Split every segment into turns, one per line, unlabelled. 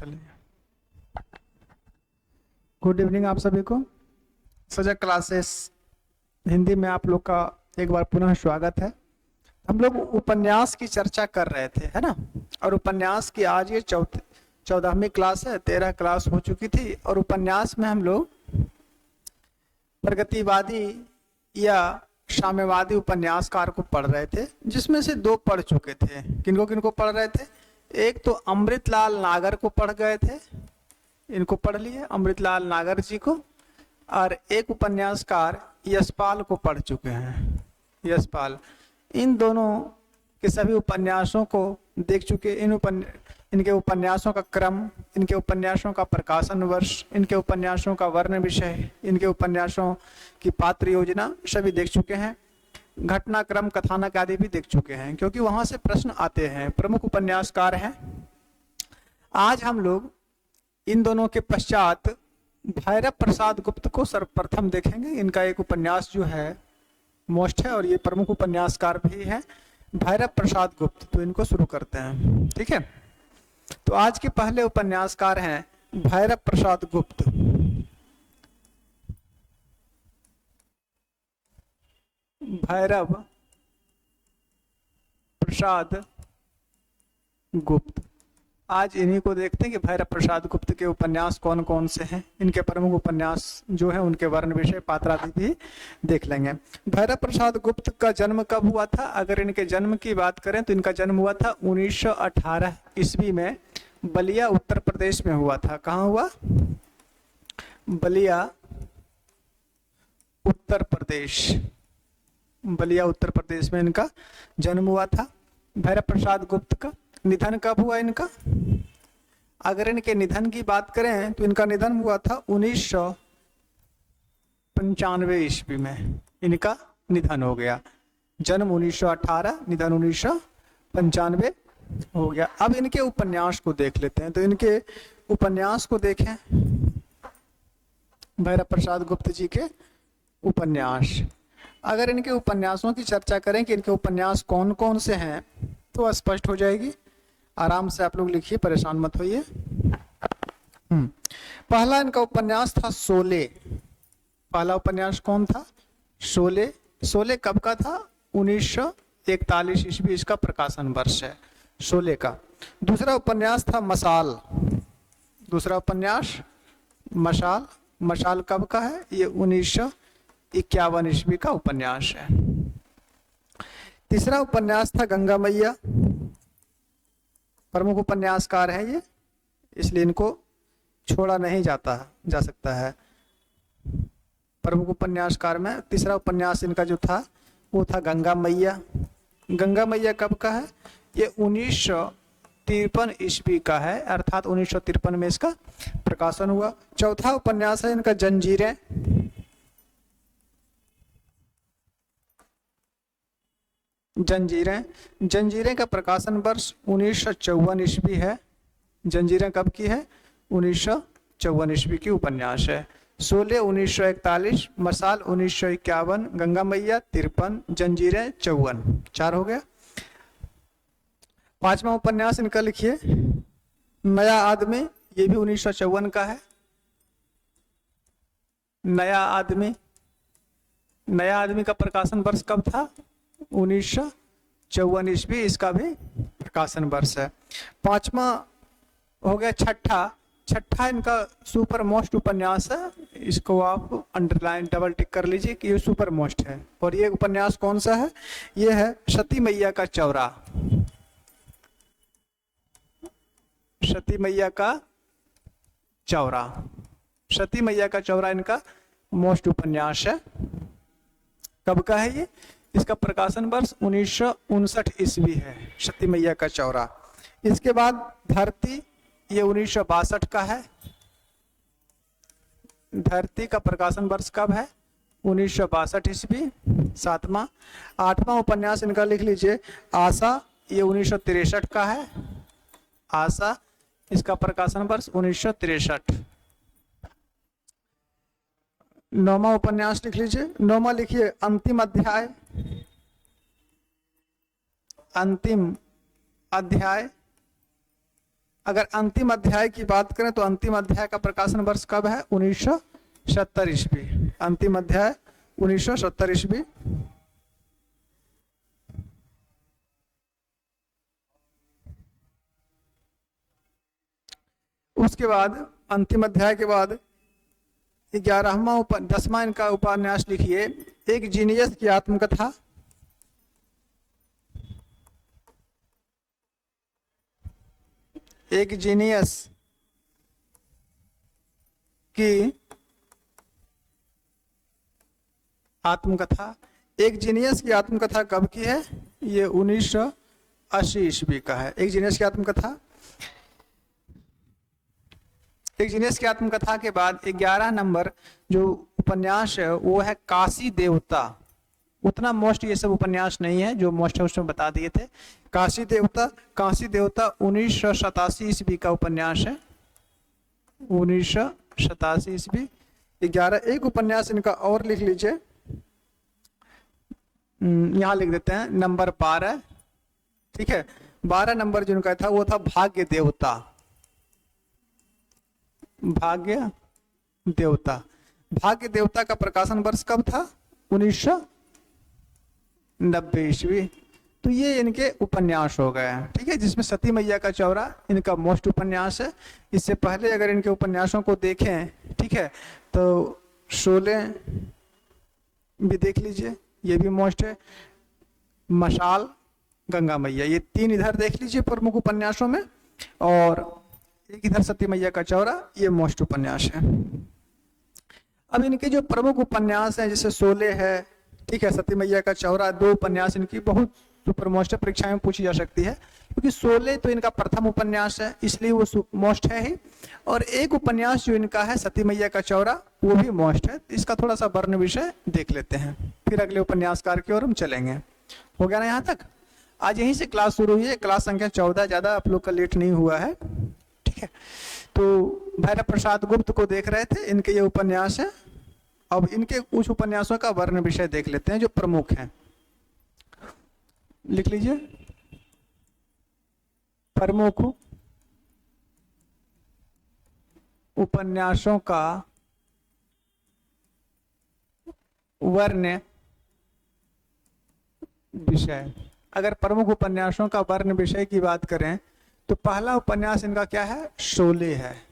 चलिए, good evening आप सभी को। सजग क्लासेस हिंदी में आप लोग का एक बार पुनः स्वागत है। हम लोग उपन्यास की चर्चा कर रहे थे, है ना। और उपन्यास की आज ये 14वीं क्लास है। 13 क्लास हो चुकी थी और उपन्यास में हम लोग प्रगतिवादी या साम्यवादी उपन्यासकार को पढ़ रहे थे, जिसमें से 2 पढ़ चुके थे। किनको किनको पढ़ रहे थे? एक तो अमृतलाल नागर को पढ़ गए थे, इनको पढ़ लिए, अमृतलाल नागर जी को। और एक उपन्यासकार यशपाल को पढ़ चुके हैं, यशपाल। इन दोनों के सभी उपन्यासों को देख चुके। इनके उपन्यासों का क्रम, इनके उपन्यासों का प्रकाशन वर्ष, इनके उपन्यासों का वर्ण विषय, इनके उपन्यासों की पात्र योजना सभी देख चुके हैं। घटनाक्रम, कथानक आदि भी देख चुके हैं, क्योंकि वहां से प्रश्न आते हैं। प्रमुख उपन्यासकार हैं। आज हम लोग इन दोनों के पश्चात भैरव प्रसाद गुप्त को सर्वप्रथम देखेंगे। इनका एक उपन्यास जो है मोस्ट है और ये प्रमुख उपन्यासकार भी है, भैरव प्रसाद गुप्त। तो इनको शुरू करते हैं, ठीक है। तो आज के पहले उपन्यासकार हैं भैरव प्रसाद गुप्त। भैरव प्रसाद गुप्त, आज इन्हीं को देखते हैं कि भैरव प्रसाद गुप्त के उपन्यास कौन कौन से हैं। इनके प्रमुख उपन्यास जो है उनके वर्ण विषय, पात्र आदि भी देख लेंगे। भैरव प्रसाद गुप्त का जन्म कब हुआ था? अगर इनके जन्म की बात करें तो इनका जन्म हुआ था 1918 ईस्वी में, बलिया उत्तर प्रदेश में हुआ था। कहाँ हुआ? बलिया उत्तर प्रदेश, बलिया उत्तर प्रदेश में इनका जन्म हुआ था। भैरव प्रसाद गुप्त का निधन कब हुआ इनका? अगर इनके निधन की बात करें तो इनका निधन हुआ था 1995 ईस्वी में, इनका निधन हो गया। जन्म 1918, निधन 1995 हो गया। अब इनके उपन्यास को देख लेते हैं। तो इनके उपन्यास को देखें, भैरव प्रसाद गुप्त जी के उपन्यास। अगर इनके उपन्यासों की चर्चा करें कि इनके उपन्यास कौन कौन से हैं तो स्पष्ट हो जाएगी। आराम से आप लोग लिखिए, परेशान मत होइए। पहला इनका उपन्यास था शोले। पहला उपन्यास कौन था? शोले। शोले कब का था? 1941 ईस्वी इसका प्रकाशन वर्ष है, शोले का। दूसरा उपन्यास था मशाल। दूसरा उपन्यास मशाल। मशाल कब का है? ये 1951 ईस्वी का उपन्यास है। तीसरा उपन्यास था गंगा मैया। प्रमुख उपन्यासकार है ये, इसलिए इनको छोड़ा नहीं जा सकता है। प्रमुख उपन्यासकार में तीसरा उपन्यास इनका जो था वो था गंगा मैया। गंगा मैया कब का है? ये 1953 ईस्वी का है, अर्थात 1953 में इसका प्रकाशन हुआ। चौथा उपन्यास है इनका जंजीरें। जंजीरें का प्रकाशन वर्ष 1954 ईस्वी है। जंजीरें कब की है? 1954 ईस्वी की उपन्यास है। शोले 1941, मशाल 1951, गंगा मैया 53, जंजीरें 54। 4 हो गया। पांचवा उपन्यास इनका लिखिए नया आदमी। ये भी 1954 का है। नया आदमी का प्रकाशन वर्ष कब था? 1954 ईस्वी इसका भी प्रकाशन वर्ष है। पांचवा हो गया। छठा इनका सुपर मोस्ट उपन्यास है। इसको आप अंडरलाइन डबल टिक कर लीजिए कि ये सुपर मोस्ट है। और ये उपन्यास कौन सा है? ये है सती मैया का चौरा। सती मैया का चौरा। सती मैया का चौरा इनका मोस्ट उपन्यास है। कब का है ये? इसका प्रकाशन वर्ष 1959 ईस्वी है, सती मैया का चौरा। इसके बाद धरती, ये 1962 का है। धरती का प्रकाशन वर्ष कब है? 1962 ईस्वी, 7वां। 8वां उपन्यास इनका लिख लीजिए आशा। ये 1963 का है। आशा, इसका प्रकाशन वर्ष 1963। 9वां उपन्यास लिख लीजिए। 9वां लिखिए अंतिम अध्याय। अंतिम अध्याय अगर अंतिम अध्याय की बात करें तो अंतिम अध्याय का प्रकाशन वर्ष कब है? 1970 ईस्वी। अंतिम अध्याय 1970 ईस्वी। उसके बाद अंतिम अध्याय के बाद 10वां इनका उपन्यास लिखिए, एक जीनियस की आत्मकथा। एक जीनियस की आत्मकथा। एक जीनियस की आत्मकथा कब की है? ये 1980 ईस्वी का है। एक जीनियस की आत्मकथा। एक जीनियस की आत्मकथा के बाद 11 नंबर जो उपन्यास है वो है काशी देवता। उतना मोस्ट ये सब उपन्यास नहीं है, जो मोस्ट है उसमें बता दिए थे। काशी देवता। काशी देवता 1987 ईस्वी का उपन्यास है। 1987 ईस्वी। 11। एक उपन्यास इनका और लिख लीजिए, यहाँ लिख देते हैं, नंबर 12। ठीक है, 12 नंबर जिनका था वो था भाग्य देवता। भाग्य देवता। भाग्य देवता का प्रकाशन वर्ष कब था? 1990 ईस्वी। तो ये इनके उपन्यास हो गए हैं। ठीक है, जिसमें सती मैया का चौरा इनका मोस्ट उपन्यास है। इससे पहले अगर इनके उपन्यासों को देखें, ठीक है, तो शोले भी देख लीजिए, ये भी मोस्ट है। मशाल, गंगा मैया, ये 3 इधर देख लीजिए प्रमुख उपन्यासों में, और एक इधर सती मैया का चौरा, ये मोस्ट उपन्यास है। अब इनके जो प्रमुख उपन्यास हैं, जैसे शोले है, ठीक है, सती मैया का चौरा, 2 उपन्यास इनकी बहुत सुपर मोस्ट है, परीक्षा में पूछी जा सकती है, क्योंकि शोले तो इनका प्रथम उपन्यास है इसलिए वो मोस्ट है ही, और एक उपन्यास जो इनका है सती मैया का चौरा वो भी मोस्ट है। इसका थोड़ा सा वर्ण विषय देख लेते हैं, फिर अगले उपन्यासकार की ओर हम चलेंगे। हो गया ना यहाँ तक? आज यहीं से क्लास शुरू हुई है, क्लास संख्या 14, ज्यादा आप लोग का लेट नहीं हुआ है। ठीक है, तो भैरव प्रसाद गुप्त को देख रहे थे, इनके ये उपन्यास है। अब इनके कुछ उपन्यासों का वर्ण विषय देख लेते हैं जो प्रमुख हैं। लिख लीजिए, प्रमुख उपन्यासों का वर्ण विषय। अगर प्रमुख उपन्यासों का वर्ण विषय की बात करें तो पहला उपन्यास इनका क्या है? शोले है।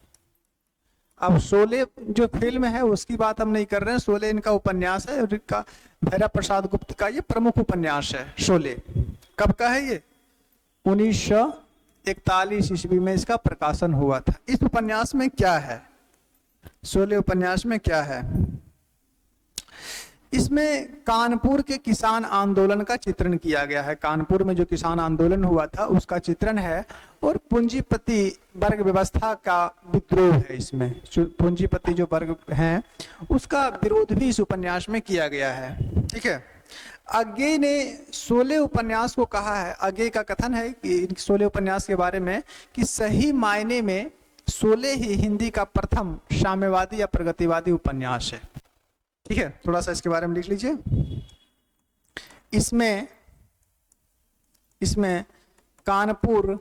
अब शोले जो फिल्म है उसकी बात हम नहीं कर रहे हैं, शोले इनका उपन्यास है, और इनका भैरव प्रसाद गुप्त का ये प्रमुख उपन्यास है। शोले कब का है? ये 1941 ईस्वी में इसका प्रकाशन हुआ था। इस उपन्यास में क्या है? शोले उपन्यास में क्या है? इसमें कानपुर के किसान आंदोलन का चित्रण किया गया है। कानपुर में जो किसान आंदोलन हुआ था उसका चित्रण है, और पूंजीपति वर्ग व्यवस्था का विद्रोह है। इसमें पूंजीपति जो वर्ग हैं उसका विरोध भी इस उपन्यास में किया गया है। ठीक है, अज्ञेय ने शोले उपन्यास को कहा है, अज्ञेय का कथन है कि शोले उपन्यास के बारे में कि सही मायने में शोले ही हिंदी का प्रथम साम्यवादी या प्रगतिवादी उपन्यास है। ठीक है, थोड़ा सा इसके बारे में लिख लीजिए। इसमें कानपुर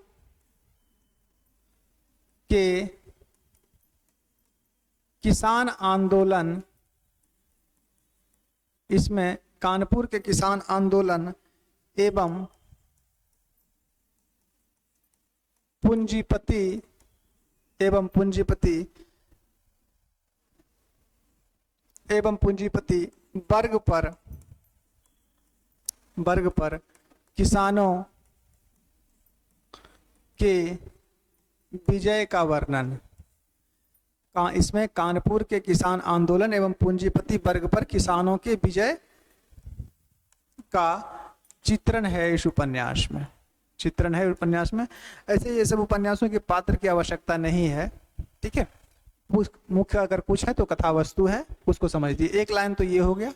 के किसान आंदोलन, इसमें कानपुर के किसान आंदोलन एवं पूंजीपति वर्ग पर किसानों के विजय का वर्णन। इसमें कानपुर के किसान आंदोलन एवं पूंजीपति वर्ग पर किसानों के विजय का चित्रण है इस उपन्यास में। चित्रण है उपन्यास में। ऐसे ये सब उपन्यासों के पात्र की आवश्यकता नहीं है। ठीक है, मुख्य अगर कुछ है तो कथा वस्तु है, उसको समझ लीजिए। एक लाइन तो ये हो गया।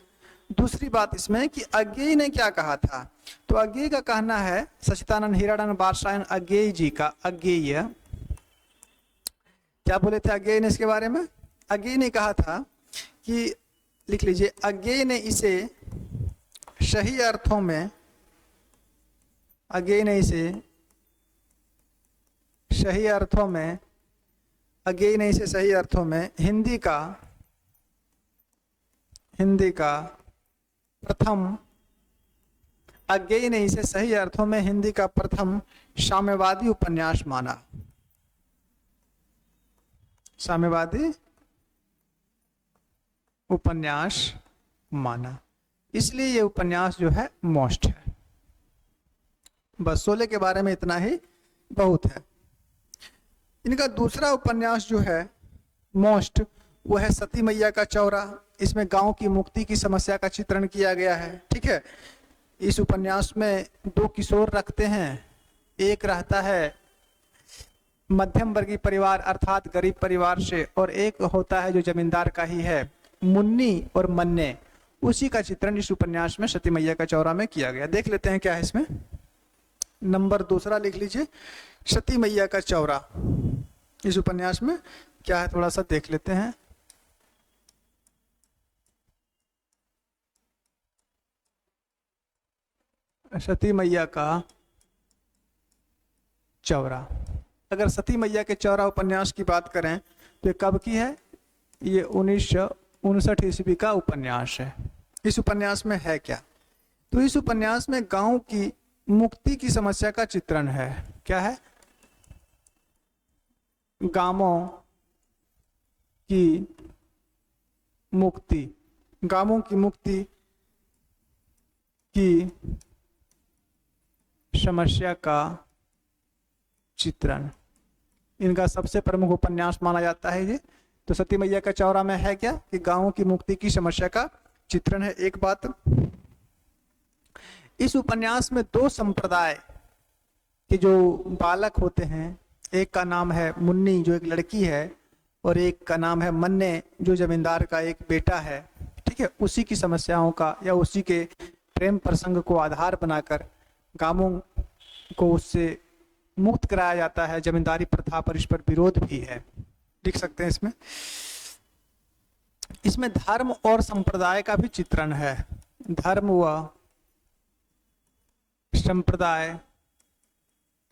दूसरी बात इसमें कि अज्ञेय ने क्या कहा था, तो अज्ञेय का कहना है, सच्चिदानंद हीरानंद बादशाह अज्ञेय जी का, अज्ञेय क्या बोले थे अज्ञेय ने इसके बारे में? अज्ञेय ने कहा था कि, लिख लीजिए, अज्ञेय ने इसे सही अर्थों में, अज्ञेय ने इसे सही अर्थों में, अज्ञेय नहीं से सही अर्थों में हिंदी का प्रथम, अज्ञेय नहीं से सही अर्थों में हिंदी का प्रथम साम्यवादी उपन्यास माना। साम्यवादी उपन्यास माना, इसलिए ये उपन्यास जो है मोस्ट है। बस शोले के बारे में इतना ही बहुत है। इनका दूसरा उपन्यास जो है मोस्ट, वो है सती मैया का चौरा। इसमें गांव की मुक्ति की समस्या का चित्रण किया गया है। ठीक है, इस उपन्यास में दो किशोर रखते हैं, एक रहता है मध्यम वर्गीय परिवार अर्थात गरीब परिवार से, और एक होता है जो जमींदार का ही है, मुन्नी और मन्ने। उसी का चित्रण इस उपन्यास में सती मैया का चौरा में किया गया। देख लेते हैं क्या है इसमें। नंबर दूसरा लिख लीजिए, सती मैया का चौरा। इस उपन्यास में क्या है थोड़ा सा देख लेते हैं। सती मैया का चौरा। अगर सती मैया के चौरा उपन्यास की बात करें तो ये कब की है? ये 1959 ईस्वी का उपन्यास है। इस उपन्यास में है क्या? तो इस उपन्यास में गांव की मुक्ति की समस्या का चित्रण है। क्या है? गांवों की मुक्ति, गांवों की मुक्ति की समस्या का चित्रण इनका सबसे प्रमुख उपन्यास माना जाता है ये। तो सती मैया का चौरा में है क्या कि गांवों की मुक्ति की समस्या का चित्रण है। एक बात, इस उपन्यास में दो संप्रदाय के जो बालक होते हैं, एक का नाम है मुन्नी जो एक लड़की है, और एक का नाम है मन्ने जो जमींदार का एक बेटा है। ठीक है, उसी की समस्याओं का या उसी के प्रेम प्रसंग को आधार बनाकर गांवों को उससे मुक्त कराया जाता है। जमींदारी प्रथा पर इस पर विरोध भी है, लिख सकते हैं इसमें। इसमें धर्म और संप्रदाय का भी चित्रण है। धर्म व संप्रदाय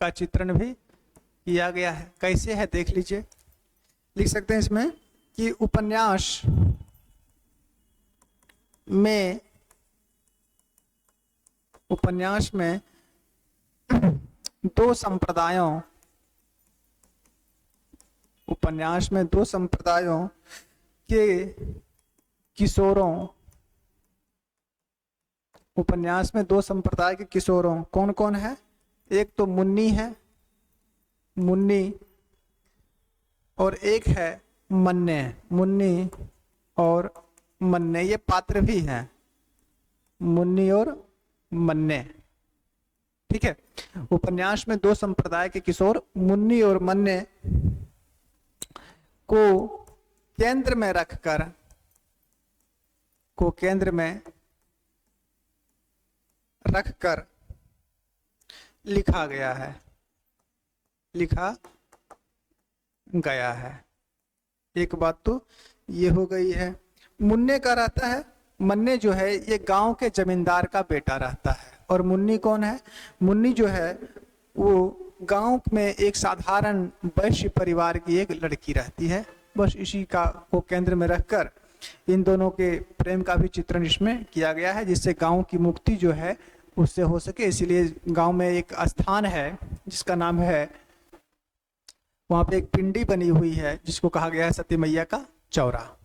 का चित्रण भी किया गया है। कैसे है देख लीजिए। लिख सकते हैं इसमें कि उपन्यास में दो संप्रदायों के किशोरों, उपन्यास में दो संप्रदाय के किशोरों कौन कौन है? एक तो मुन्नी है, मुन्नी, और एक है मन्ने। मुन्नी और मन्ने ये पात्र भी हैं, मुन्नी और मन्ने। ठीक है, उपन्यास में दो संप्रदाय के किशोर मुन्नी और मन्ने को केंद्र में रखकर लिखा गया है। एक बात तो ये हो गई है। मुन्ने का रहता है, मन्ने जो है ये गांव के जमींदार का बेटा रहता है। और मुन्नी कौन है? मुन्नी जो है वो गांव में एक साधारण वैश्य परिवार की एक लड़की रहती है। बस इसी का को केंद्र में रखकर इन दोनों के प्रेम का भी चित्रण इसमें किया गया है, जिससे गांव की मुक्ति जो है उससे हो सके। इसीलिए गांव में एक स्थान है जिसका नाम है, वहां पे एक पिंडी बनी हुई है जिसको कहा गया है सती मैया का चौरा।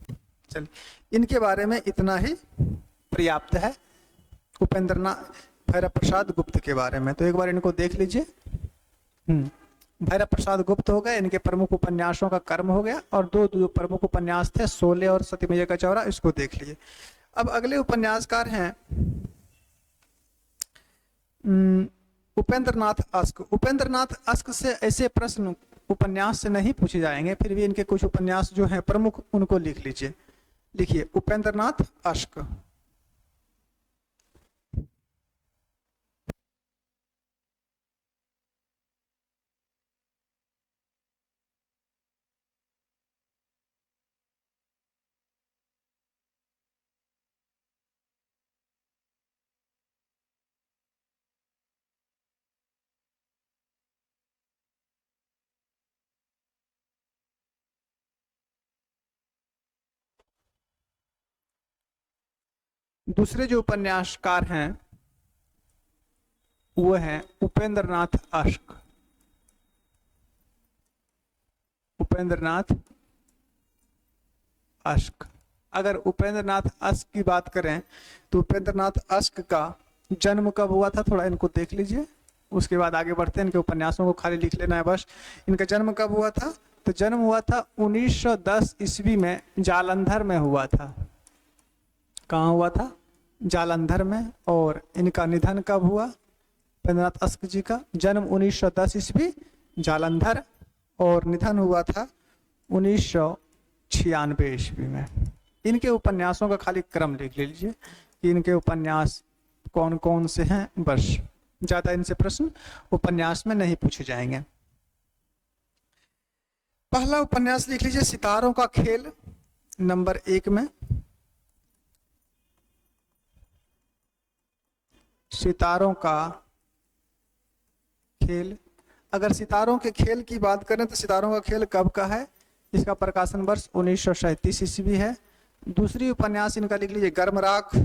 चलिए, इनके बारे में इतना ही पर्याप्त है। उपेंद्रनाथ भैरव प्रसाद गुप्त के बारे में तो एक बार इनको देख लीजिए। भैरव प्रसाद गुप्त हो गए, इनके प्रमुख उपन्यासों का कर्म हो गया, और दो जो प्रमुख उपन्यास थे शोले और सती मैया का चौरा, इसको देख लीजिए। अब अगले उपन्यासकार हैं उपेंद्रनाथ अश्क। उपेंद्रनाथ अश्क से ऐसे प्रश्न उपन्यास से नहीं पूछे जाएंगे, फिर भी इनके कुछ उपन्यास जो हैं प्रमुख उनको लिख लीजिए। लिखिए उपेंद्रनाथ अश्क। दूसरे जो उपन्यासकार हैं वो हैं उपेंद्र नाथ अश्क। उपेंद्र नाथ अश्क। अगर उपेंद्र नाथ अश्क की बात करें तो उपेंद्र नाथ अश्क का जन्म कब हुआ था, थोड़ा इनको देख लीजिए, उसके बाद आगे बढ़ते हैं। इनके उपन्यासों को खाली लिख लेना है बस। इनका जन्म कब हुआ था, तो जन्म हुआ था 1910 ईस्वी में, जालंधर में हुआ था। कहाँ हुआ था, जालंधर में। और इनका निधन कब हुआ, उपेंद्र नाथ अश्क जी का जन्म 1910 ईस्वी जालंधर, और निधन हुआ था 1996 ईस्वी में। इनके उपन्यासों का खाली क्रम लिख लीजिए कि इनके उपन्यास कौन कौन से हैं, बस। ज्यादा इनसे प्रश्न उपन्यास में नहीं पूछे जाएंगे। पहला उपन्यास लिख लीजिए सितारों का खेल, नंबर 1 में। सितारों का खेल। अगर सितारों के खेल की बात करें तो सितारों का खेल कब का है, इसका प्रकाशन वर्ष 1937 ईस्वी है। दूसरी उपन्यास इनका लिख लीजिए गर्मराख,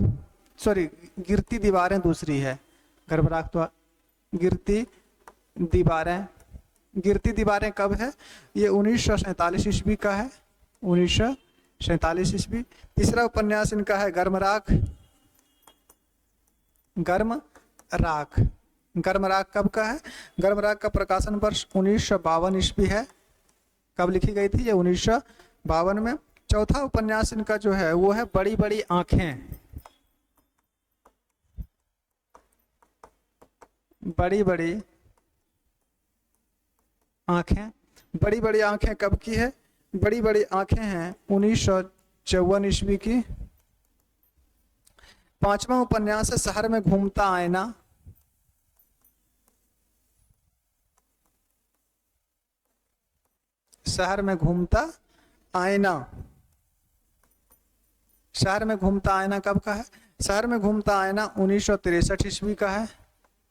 सॉरी गिरती दीवारें दूसरी है। गर्मराख तो गिरती दीवारें। गिरती दीवारें कब है, ये 1947 ईस्वी का है, 1947 ईस्वी। तीसरा उपन्यास इनका है गर्मराख। गर्मराख, गर्मराख कब का है, गर्मराख का प्रकाशन वर्ष 1952 ईस्वी है। कब लिखी गई थी, ये 1952 में। चौथा उपन्यास इनका जो है वो है बड़ी बड़ी आंखें। बड़ी बड़ी आंखें। बड़ी बड़ी आंखें कब की है, बड़ी बड़ी आंखें हैं 1954 ईस्वी की। पांचवा उपन्यास है शहर में घूमता आईना। शहर में घूमता आईना। शहर में घूमता आईना कब का है, शहर में घूमता आईना 1963 ईस्वी का है,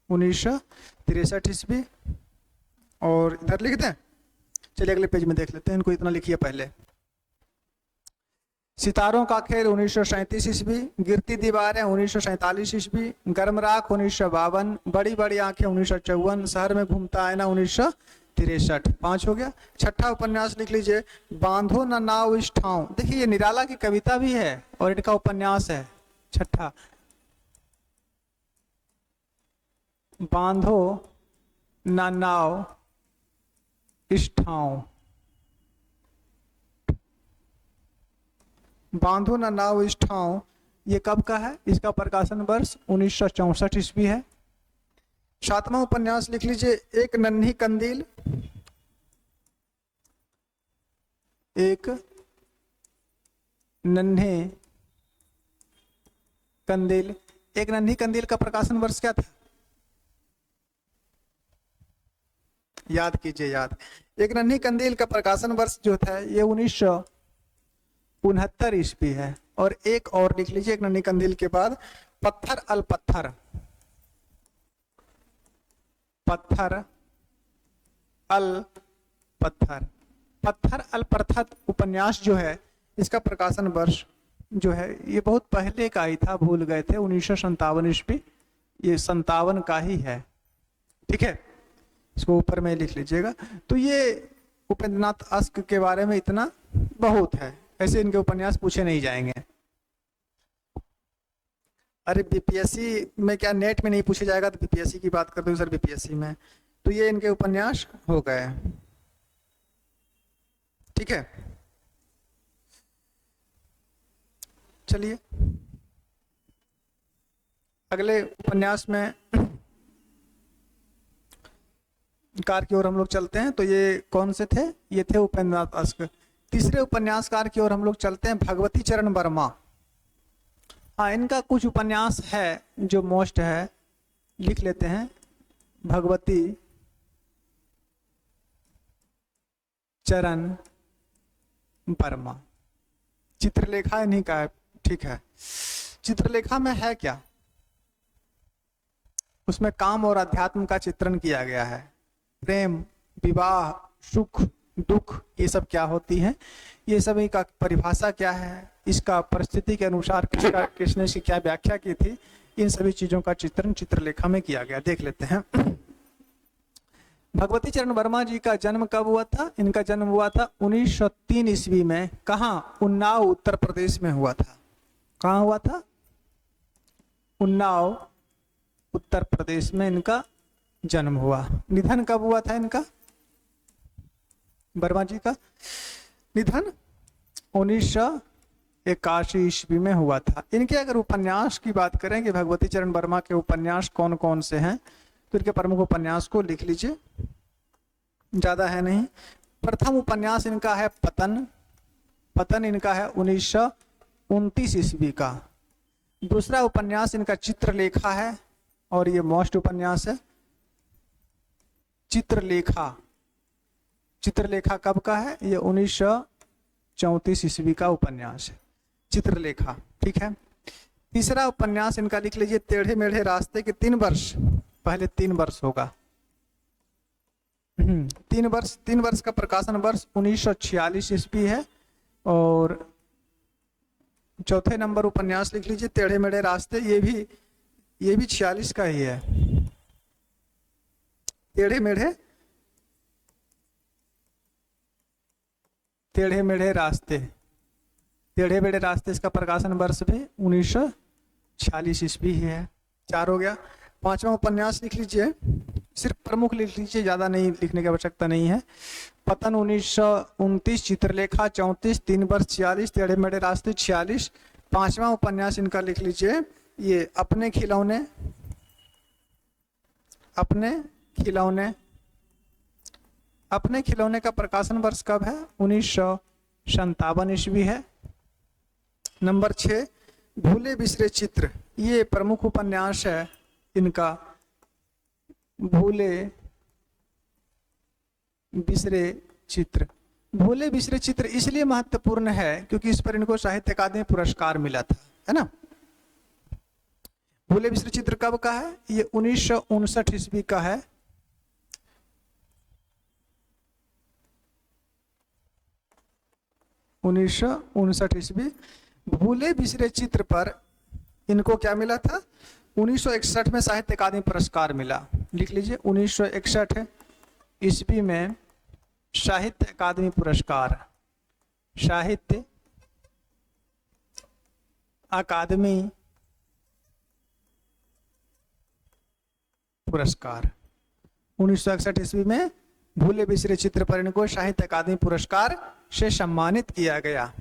1963 ईस्वी। और इधर लिख दें, चलिए अगले पेज में देख लेते हैं, इनको इतना लिखिए पहले। सितारों का खेल 1937 ईस्वी, गिरती दीवारें 1947 ईस्वी, गर्मराख 1952, बड़ी बड़ी आंखें 1954, शहर में घूमता आईना 1963। 5 हो गया। छठा उपन्यास लिख लीजिए बांधो न नाव इस ठाव। देखिए ये निराला की कविता भी है और इनका उपन्यास है। छठा, बांधो न नाव इस ठाव। बांधो न नाव इस ठाव, ये कब का है, इसका प्रकाशन वर्ष 1964 ईस्वी है। सातवां उपन्यास लिख लीजिए एक नन्ही कंदील। एक नन्हे कंदील। एक नन्ही कंदील का प्रकाशन वर्ष क्या था, याद कीजिए, याद। एक नन्ही कंदील का प्रकाशन वर्ष जो था ये 1969 ईस्वी है। और एक और लिख लीजिए एक नन्ही कंदील के बाद पत्थर अल पत्थर। पत्थर अल पत्थर। पत्थर अल पत्थर उपन्यास जो है इसका प्रकाशन वर्ष जो है ये बहुत पहले का ही था, भूल गए थे, 1957 ईस्वी। ये 57 का ही है, ठीक है, इसको ऊपर में लिख लीजिएगा। तो ये उपेंद्र नाथ अश्क के बारे में इतना बहुत है, ऐसे इनके उपन्यास पूछे नहीं जाएंगे। अरे बीपीएससी में क्या नेट में नहीं पूछे जाएगा, तो बीपीएससी की बात करते हो सर बीपीएससी में। तो ये इनके उपन्यास हो गए, ठीक है। चलिए अगले उपन्यास में कार की ओर हम लोग चलते हैं। तो ये कौन से थे, ये थे उपेंद्र नाथ अश्क। तीसरे उपन्यासकार की ओर हम लोग चलते हैं, भगवती चरण वर्मा। हाँ, इनका कुछ उपन्यास है जो मोस्ट है, लिख लेते हैं। भगवती चरण वर्मा। चित्रलेखा इन्हीं का है, ठीक है। चित्रलेखा में है क्या, उसमें काम और अध्यात्म का चित्रण किया गया है। प्रेम, विवाह, सुख, दुख, ये सब क्या होती हैं, ये सभी का परिभाषा क्या है, इसका परिस्थिति के अनुसार किसने इसकी क्या व्याख्या की थी, इन सभी चीजों का चित्रण चित्रलेखा में किया गया। देख लेते हैं। भगवती चरण वर्मा जी का जन्म कब हुआ था? इनका जन्म हुआ था 1903 ईस्वी में। कहाँ? उन्नाव उत्तर प्रदेश में हुआ था। कहाँ हुआ था? उन्नाव उत्तर प्रदेश में इनका जन्म हुआ। निधन कब हुआ था इनका, वर्मा जी का? निधन 1981 ईस्वी में हुआ था। इनके अगर उपन्यास की बात करें कि भगवती चरण वर्मा के उपन्यास कौन कौन से हैं, तो इनके प्रमुख उपन्यास को लिख लीजिए, ज्यादा है नहीं। प्रथम उपन्यास इनका है पतन। पतन इनका है 1929 ईस्वी का। दूसरा उपन्यास इनका चित्रलेखा है, और ये मोस्ट उपन्यास है चित्रलेखा। चित्रलेखा कब का है? ये 1934 ईस्वी का उपन्यास है चित्रलेखा। ठीक है। तीसरा उपन्यास इनका लिख लीजिए टेढ़े मेढ़े रास्ते के 3 वर्ष, पहले 3 वर्ष होगा। 3 वर्ष का प्रकाशन वर्ष 1946 ईस्वी है। और चौथे नंबर उपन्यास लिख लीजिए टेढ़े मेढ़े रास्ते, ये भी 46 का ही है। टेढ़े मेढ़े रास्ते, टेढ़े मेढ़े रास्ते, इसका प्रकाशन वर्ष भी 1946 ईस्वी ही है। 4 हो गया। 5वां उपन्यास लिख लीजिए, सिर्फ प्रमुख लिख लीजिए, ज्यादा नहीं लिखने की आवश्यकता नहीं है। पतन 1929, चित्रलेखा 34, 3 वर्ष 46, टेढ़े मेढ़े रास्ते 46। 5वां उपन्यास इनका लिख लीजिए ये अपने खिलौने। अपने खिलौने का प्रकाशन वर्ष कब है? 1957 ईस्वी है। नंबर 6 भूले बिसरे चित्र, ये प्रमुख उपन्यास है इनका। भूले बिसरे चित्र। भूले बिसरे चित्र इसलिए महत्वपूर्ण है क्योंकि इस पर इनको साहित्य अकादमी पुरस्कार मिला था, है ना। भूले बिसरे चित्र कब का है? ये 1959 ईस्वी का है। ईस्वी। भूले बिसरे चित्र पर इनको क्या मिला था? 1961 में साहित्य अकादमी पुरस्कार मिला। लिख लीजिए 1961 ईस्वी में साहित्य अकादमी पुरस्कार। साहित्य अकादमी पुरस्कार 1961 ईस्वी में भूले बिसरे चित्र पर इनको साहित्य अकादमी पुरस्कार से सम्मानित किया गया।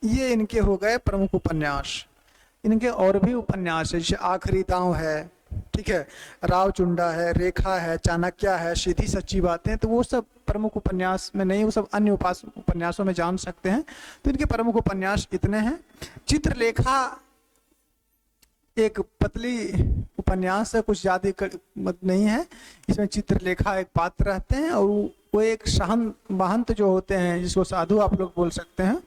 ये इनके हो गए प्रमुख उपन्यास। इनके और भी उपन्यास है, जैसे आखिरी दांव है, ठीक है, रावचुंडा है, रेखा है, चाणक्य है, सीधी सच्ची बातें, तो वो सब प्रमुख उपन्यास में नहीं, वो सब अन्य उपन्यासों में जान सकते हैं। तो इनके प्रमुख उपन्यास इतने हैं। चित्रलेखा एक पतली उपन्यास है, कुछ ज्यादा नहीं है। इसमें चित्रलेखा एक पात्र रहते हैं और वो एक महंत जो होते हैं, जिसको साधु आप लोग बोल सकते हैं,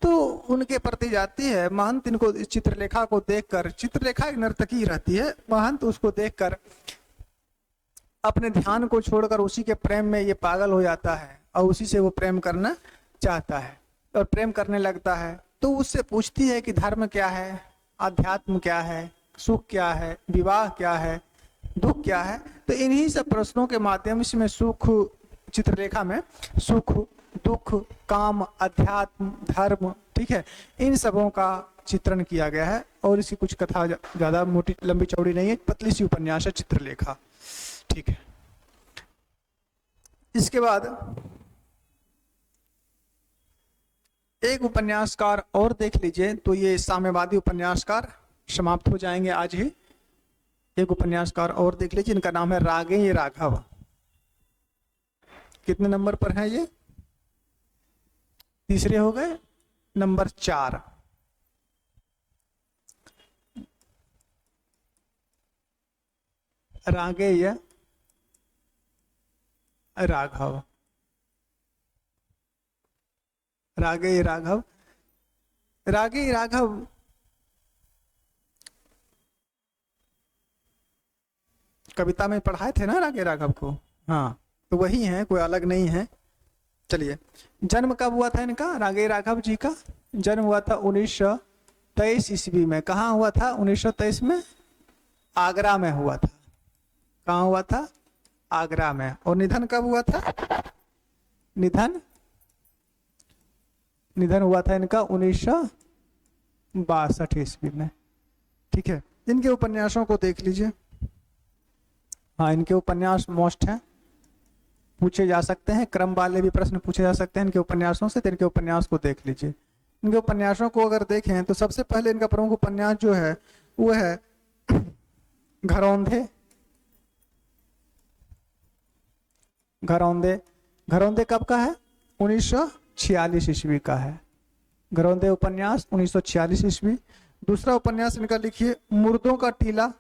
तो उनके प्रति जाती है। महंत इनको चित्रलेखा को देखकर, चित्रलेखा एक नर्तकी रहती है, महंत उसको देखकर अपने ध्यान को छोड़कर उसी के प्रेम में ये पागल हो जाता है और उसी से वो प्रेम करना चाहता है और प्रेम करने लगता है। तो उससे पूछती है कि धर्म क्या है, अध्यात्म क्या है, सुख क्या है, विवाह क्या है, दुख क्या है। तो इन्हीं सब प्रश्नों के माध्यम से में सुख, चित्रलेखा में सुख, दुख, काम, अध्यात्म, धर्म, ठीक है, इन सबों का चित्रण किया गया है। और इसकी कुछ कथा ज्यादा मोटी लंबी चौड़ी नहीं है, पतली सी उपन्यास है चित्रलेखा। ठीक है। इसके बाद एक उपन्यासकार और देख लीजिए, तो ये साम्यवादी उपन्यासकार समाप्त हो जाएंगे आज ही। एक उपन्यासकार और देख लीजिए, इनका नाम है रागेय राघव। कितने नंबर पर है ये? तीसरे हो गए। नंबर 4 रागेय राघव। रागेय राघव, रागेय राघव कविता में पढ़ाए थे ना रागेय राघव को। हाँ, तो वही है, कोई अलग नहीं है। चलिए, जन्म कब हुआ था इनका, रागे राघव जी का जन्म हुआ था 1923 ईस्वी में। कहाँ हुआ था 1923 में? आगरा में हुआ था। कहाँ हुआ था? आगरा में। और निधन कब हुआ था? निधन हुआ था इनका 1962 ईस्वी में। ठीक है, इनके उपन्यासों को देख लीजिए। हाँ, इनके उपन्यास मोस्ट हैं, पूछे जा सकते हैं, क्रम वाले भी प्रश्न पूछे जा सकते हैं इनके उपन्यासों से, तो इनके उपन्यास को देख लीजिए। इनके उपन्यासों को अगर देखें तो सबसे पहले इनका प्रमुख उपन्यास जो है वो है घरौंदे। घरौंदे, घरौंदे कब का है? 1946 ईस्वी का है। घरौंदे उपन्यास 1946 ईस्वी। दूसरा उपन्यास इनका लिखिए मुर्दों का टीला।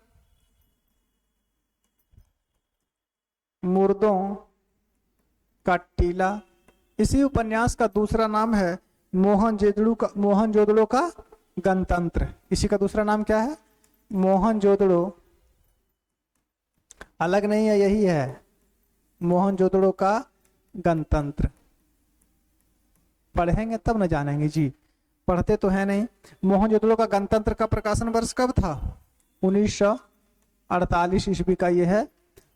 मुर्दों का टीला, इसी उपन्यास का दूसरा नाम है मोहनजोदड़ो का गणतंत्र। इसी का दूसरा नाम क्या है? मोहनजोदड़ो, अलग नहीं है, यही है मोहनजोदड़ो का गणतंत्र। पढ़ेंगे तब न जानेंगे जी, पढ़ते तो है नहीं। मोहनजोदड़ो का गणतंत्र का प्रकाशन वर्ष कब था? 1948 ईस्वी का ये है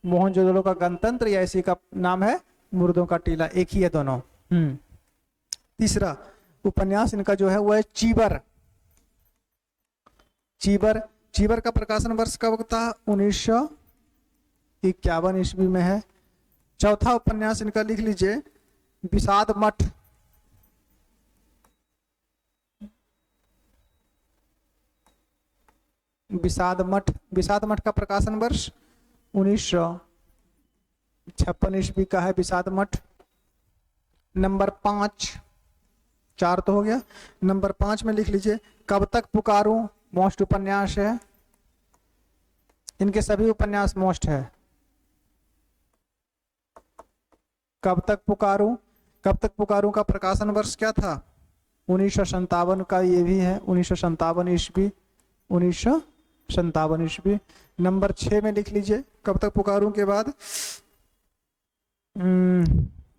मोहनजोदड़ो का गणतंत्र, या इसी का नाम है मुर्दों का टीला, एक ही है दोनों। तीसरा उपन्यास इनका जो है वो है चीबर। चीबर, चीबर का प्रकाशन वर्ष कब था? 1951 ईस्वी में है। चौथा उपन्यास इनका लिख लीजिए विषाद मठ। विषाद मठ, विषाद मठ का प्रकाशन वर्ष 1956 ईस्वी का है विषाद मठ। नंबर 5, 4 तो हो गया। नंबर 5 में लिख लीजिए कब तक पुकारूं, मोस्ट उपन्यास है। इनके सभी उपन्यास मोस्ट है। कब तक पुकारूं, कब तक पुकारूं का प्रकाशन वर्ष क्या था? 1957 का ये भी है, 1957 ईस्वी, 1957 ईस्वी। नंबर 6 में लिख लीजिए कब तक पुकारूं के बाद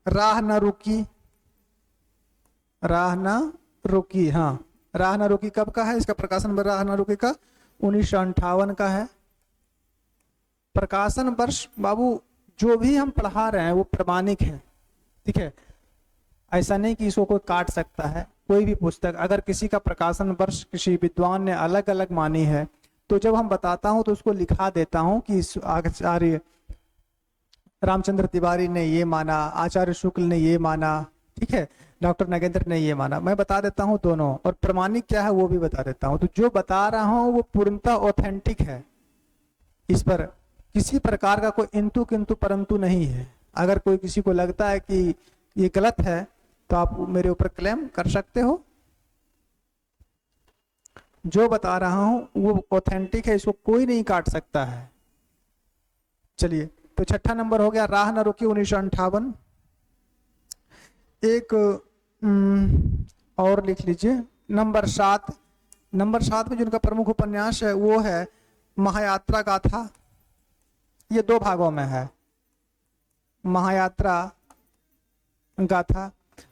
राह न रुकी। राह न रुकी, हाँ, राह न रुकी कब का है? इसका प्रकाशन राह न रुकी का 1958 का है। प्रकाशन वर्ष बाबू जो भी हम पढ़ा रहे हैं वो प्रमाणिक है, ठीक है, ऐसा नहीं कि इसको कोई काट सकता है। कोई भी पुस्तक अगर किसी का प्रकाशन वर्ष किसी विद्वान ने अलग अलग मानी है तो जब हम बताता हूं तो उसको लिखा देता हूं कि आचार्य रामचंद्र तिवारी ने ये माना, आचार्य शुक्ल ने ये माना, ठीक है, डॉक्टर नागेंद्र ने ये माना, मैं बता देता हूं दोनों, और प्रमाणिक क्या है वो भी बता देता हूं। तो जो बता रहा हूं वो पूर्णतः ऑथेंटिक है, इस पर किसी प्रकार का कोई इंतु किंतु परंतु नहीं है। अगर कोई किसी को लगता है कि ये गलत है तो आप मेरे ऊपर क्लेम कर सकते हो। जो बता रहा हूं वो ऑथेंटिक है, इसको कोई नहीं काट सकता है। चलिए, तो छठा नंबर हो गया राह न रुकी 1958। एक और लिख लीजिए नंबर 7। नंबर 7 में जिनका प्रमुख उपन्यास है वो है महायात्रा गाथा। ये 2 भागों में है, महायात्रा गाथा।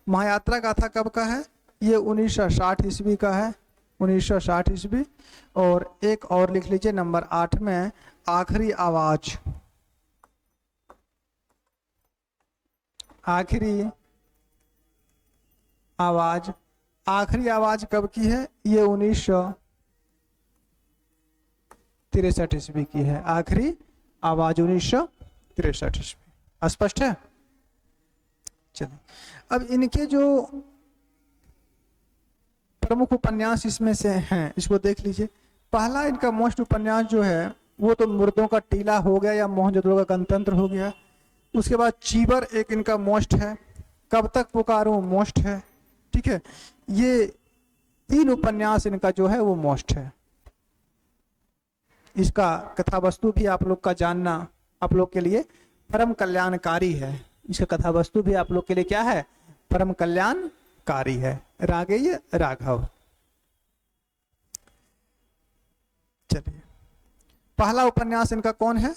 महायात्रा गाथा कब का है? ये 1960 ईस्वी का है, 1960 ईस्वी। और एक और लिख लीजिए नंबर 8 में आखिरी आवाज। आखिरी आवाज, आखिरी आवाज कब की है? ये 1963 ईस्वी की है। आखिरी आवाज 1963 ईस्वी। स्पष्ट है? चलिए, अब इनके जो प्रमुख उपन्यास इसमें से हैं इसको देख लीजिए। पहला इनका मोस्ट उपन्यास जो है वो तो मुर्दों का टीला हो गया या मोहनजोदड़ो का गणतंत्र हो गया। उसके बाद चीबर एक इनका मोस्ट है, कब तक पुकारूं मोस्ट है, ठीक है। ये 3 उपन्यास इनका जो है वो मोस्ट है। इसका कथा वस्तु भी आप लोग का जानना आप लोग के लिए परम कल्याणकारी है। इसका कथा वस्तु भी आप लोग के लिए क्या है? परम कल्याणकारी है। रागेय राघव। चलिए, पहला उपन्यास इनका कौन है?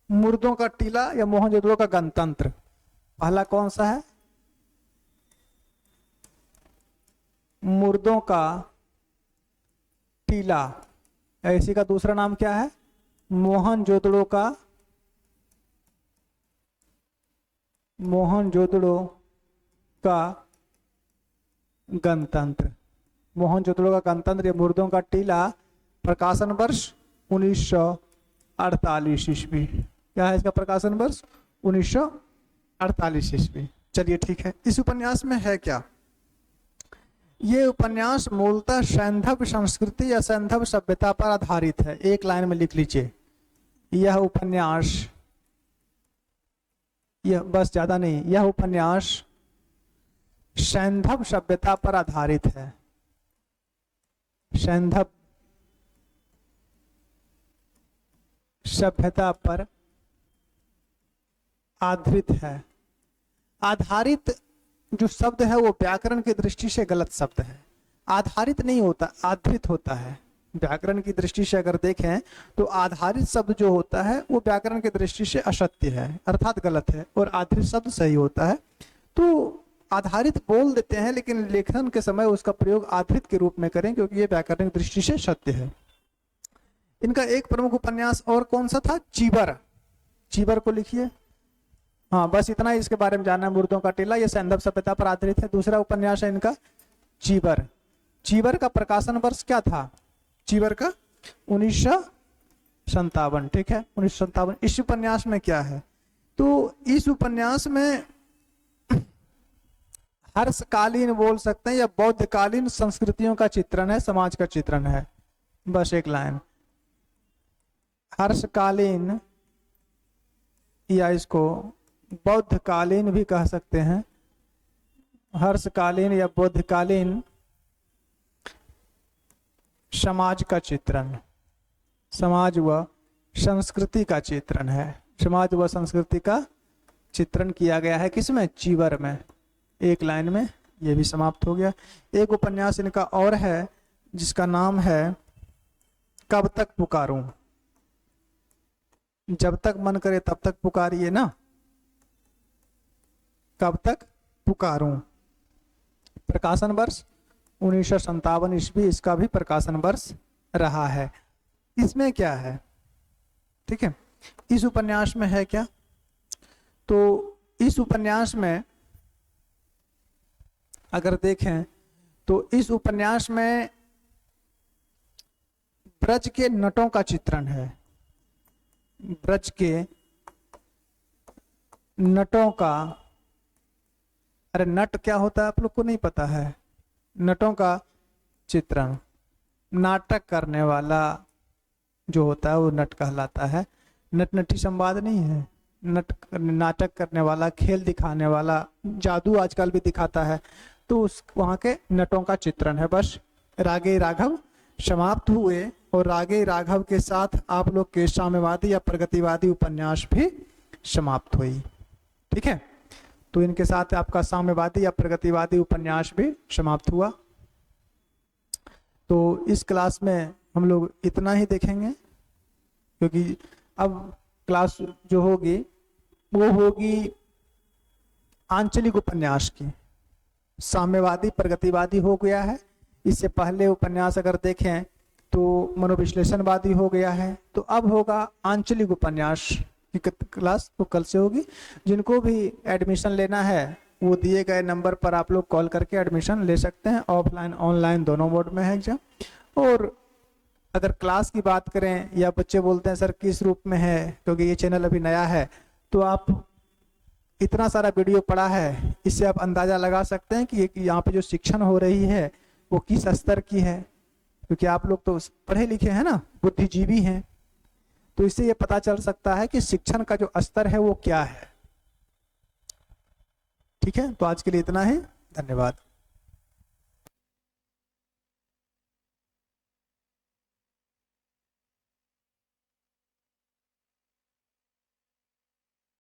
मुर्दों का टीला या मोहनजोदड़ो का गणतंत्र। पहला कौन सा है? मुर्दों का टीला, इसी का दूसरा नाम क्या है? मोहनजोदड़ो का गणतंत्र। मोहनजोदड़ो का गणतंत्र या मुर्दों का टीला, प्रकाशन वर्ष 1948 ईस्वी। क्या है इसका प्रकाशन वर्ष? 1948 ईस्वी। चलिए ठीक है, इस उपन्यास में है क्या? ये उपन्यास मूलतः सैंधव संस्कृति या सैंधव सभ्यता पर आधारित है। एक लाइन में लिख लीजिए, यह उपन्यास, यह बस ज्यादा नहीं, यह उपन्यास सैंधव सभ्यता पर आधारित है। सैंधव सभ्यता पर आधारित है। आधारित जो शब्द है वो व्याकरण की दृष्टि से गलत शब्द है। आधारित नहीं होता, आधारित होता है। व्याकरण की दृष्टि से अगर देखें तो आधारित शब्द जो होता है वो व्याकरण की दृष्टि से असत्य है, अर्थात गलत है, और आधारित शब्द सही होता है। तो आधारित बोल देते हैं, लेकिन लेखन के समय उसका प्रयोग आधारित के रूप में करें, क्योंकि ये व्याकरण की दृष्टि से सत्य है। इनका एक प्रमुख उपन्यास और कौन सा था? चीबर। चीबर को लिखिए। हाँ, बस इतना ही इसके बारे में जानना है। मुर्दों का टीला ये सैंधव सभ्यता पर आधारित है। दूसरा उपन्यास है इनका चीबर। चीबर का प्रकाशन वर्ष क्या था? चीबर का 1957। ठीक है, 1957। इस उपन्यास में क्या है? तो इस उपन्यास में हर्षकालीन बोल सकते हैं या बौद्धकालीन संस्कृतियों का चित्रण है, समाज का चित्रण है। बस एक लाइन, हर्षकालीन या इसको बौद्धकालीन भी कह सकते हैं। हर्षकालीन या बौद्धकालीन समाज का चित्रण, समाज व संस्कृति का चित्रण है। समाज व संस्कृति का चित्रण किया गया है किसमें? चीबर में। एक लाइन में ये भी समाप्त हो गया। एक उपन्यास इनका और है जिसका नाम है कब तक पुकारूं। जब तक मन करे तब तक पुकारिए ना, कब तक पुकारूं। प्रकाशन वर्ष 1957 ईस्वी इसका भी प्रकाशन वर्ष रहा है। इसमें क्या है? ठीक है, इस उपन्यास में है क्या? तो इस उपन्यास में अगर देखें तो इस उपन्यास में ब्रज के नटों का चित्रण है। ब्रज के नटों का, अरे नट क्या होता है आप लोग को नहीं पता है? नटों का चित्रण, नाटक करने वाला जो होता है वो नट कहलाता है। नट नटी संवाद नहीं है, नट नाटक करने वाला, खेल दिखाने वाला, जादू आजकल भी दिखाता है, तो उस वहाँ के नटों का चित्रण है। बस रागे राघव समाप्त हुए और रागे राघव के साथ आप लोग के साम्यवादी या प्रगतिवादी उपन्यास भी समाप्त हुई। ठीक है, तो इनके साथ आपका साम्यवादी या प्रगतिवादी उपन्यास भी समाप्त हुआ। तो इस क्लास में हम लोग इतना ही देखेंगे, क्योंकि अब क्लास जो होगी वो होगी आंचलिक उपन्यास की। साम्यवादी प्रगतिवादी हो गया है, इससे पहले उपन्यास अगर देखें तो मनोविश्लेषणवादी हो गया है। तो अब होगा आंचलिक उपन्यास की क्लास, तो कल से होगी। जिनको भी एडमिशन लेना है वो दिए गए नंबर पर आप लोग कॉल करके एडमिशन ले सकते हैं। ऑफलाइन ऑनलाइन दोनों मोड में है एग्जाम। और अगर क्लास की बात करें या बच्चे बोलते हैं सर किस रूप में है, क्योंकि ये चैनल अभी नया है, तो आप इतना सारा वीडियो पढ़ा है, इससे आप अंदाजा लगा सकते हैं कि यहाँ पे जो शिक्षण हो रही है वो किस स्तर की है, क्योंकि आप लोग तो पढ़े लिखे हैं ना, बुद्धिजीवी हैं। तो इससे ये पता चल सकता है कि शिक्षण का जो स्तर है वो क्या है। ठीक है, तो आज के लिए इतना ही, धन्यवाद।